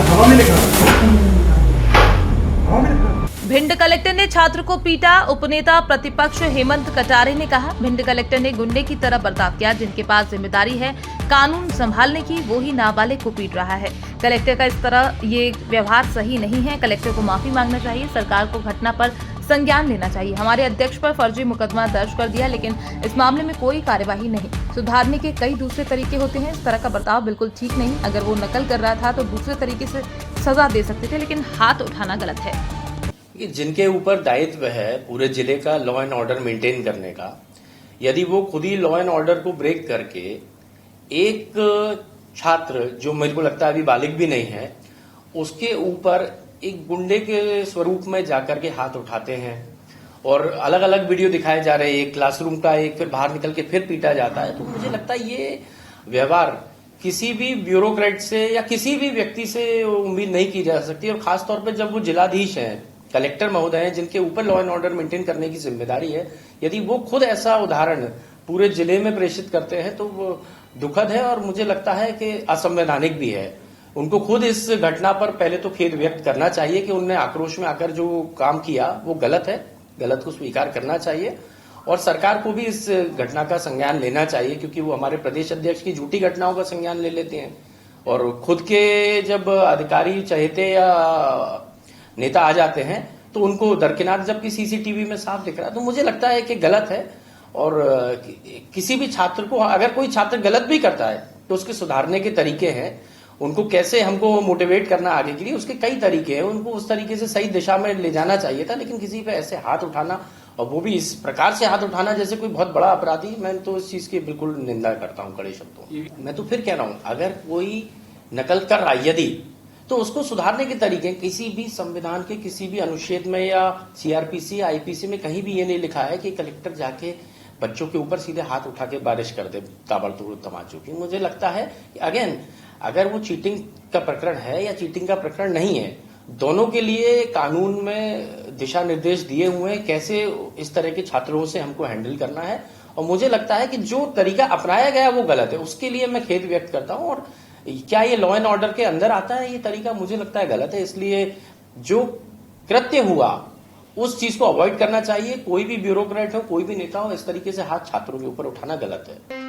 हवा में लिखा। भिंड कलेक्टर ने छात्र को पीटा। उपनेता प्रतिपक्ष हेमंत कटारे ने कहा, भिंड कलेक्टर ने गुंडे की तरह बर्ताव किया। जिनके पास जिम्मेदारी है कानून संभालने की, वो ही नाबालिग को पीट रहा है। कलेक्टर का इस तरह ये व्यवहार सही नहीं है। कलेक्टर को माफी मांगना चाहिए। सरकार को घटना पर संज्ञान लेना चाहिए। हमारे अध्यक्ष पर फर्जी मुकदमा दर्ज कर दिया, लेकिन इस मामले में कोई कार्यवाही नहीं। सुधारने के कई दूसरे तरीके होते हैं। इस तरह का बर्ताव बिल्कुल ठीक नहीं। अगर वो नकल कर रहा था तो दूसरे तरीके से सजा दे सकते थे, लेकिन हाथ उठाना गलत है। जिनके ऊपर दायित्व है पूरे जिले का लॉ एंड ऑर्डर मेंटेन करने का, यदि वो खुद ही लॉ एंड ऑर्डर को ब्रेक करके एक छात्र, जो मेरे को लगता है अभी बालिग भी नहीं है, उसके ऊपर एक गुंडे के स्वरूप में जाकर के हाथ उठाते हैं और अलग अलग वीडियो दिखाए जा रहे हैं, एक क्लासरूम का, एक फिर बाहर निकल के फिर पीटा जाता है। तो मुझे लगता है ये व्यवहार किसी भी ब्यूरोक्रेट से या किसी भी व्यक्ति से उम्मीद नहीं की जा सकती। और खासतौर पर जब वो जिलाधीश हैं, कलेक्टर महोदय हैं, जिनके ऊपर लॉ एंड ऑर्डर मेंटेन करने की जिम्मेदारी है, यदि वो खुद ऐसा उदाहरण पूरे जिले में प्रेषित करते हैं तो वो दुखद है और मुझे लगता है कि असंवैधानिक भी है। उनको खुद इस घटना पर पहले तो खेद व्यक्त करना चाहिए कि उनने आक्रोश में आकर जो काम किया वो गलत है, गलत को स्वीकार करना चाहिए और सरकार को भी इस घटना का संज्ञान लेना चाहिए, क्योंकि वो हमारे प्रदेश अध्यक्ष की झूठी घटनाओं का संज्ञान ले लेते हैं और खुद के जब अधिकारी चहेते या नेता आ जाते हैं तो उनको दरकिनार, जबकि सीसीटीवी में साफ दिख रहा है। तो मुझे लगता है कि गलत है और किसी भी छात्र को, अगर कोई छात्र गलत भी करता है तो उसके सुधारने के तरीके हैं। उनको कैसे हमको मोटिवेट करना आगे के लिए, उसके कई तरीके हैं। उनको उस तरीके से सही दिशा में ले जाना चाहिए था, लेकिन किसी पे ऐसे हाथ उठाना और वो भी इस प्रकार से हाथ उठाना जैसे कोई बहुत बड़ा अपराधी, मैं तो इस चीज की बिल्कुल निंदा करता हूं कड़े शब्दों। मैं तो फिर कह रहा हूं, अगर कोई नकल कर रहा है यदि, तो उसको सुधारने के तरीके किसी भी संविधान के किसी भी अनुच्छेद में या सीआरपीसी या आईपीसी में कहीं भी ये नहीं लिखा है कि कलेक्टर जाके बच्चों के ऊपर सीधे हाथ उठा के बारिश कर दे ताबड़तोड़ तमाचों की। मुझे लगता है कि अगेन, अगर वो चीटिंग का प्रकरण है या चीटिंग का प्रकरण नहीं है, दोनों के लिए कानून में दिशा निर्देश दिए हुए हैं कैसे इस तरह के छात्रों से हमको हैंडल करना है। और मुझे लगता है कि जो तरीका अपनाया गया वो गलत है, उसके लिए मैं खेद व्यक्त करता हूं। और क्या ये लॉ एंड ऑर्डर के अंदर आता है ये तरीका? मुझे लगता है गलत है। इसलिए जो कृत्य हुआ उस चीज को अवॉइड करना चाहिए। कोई भी ब्यूरोक्रेट हो, कोई भी नेता हो, इस तरीके से हाथ छात्रों के ऊपर उठाना गलत है।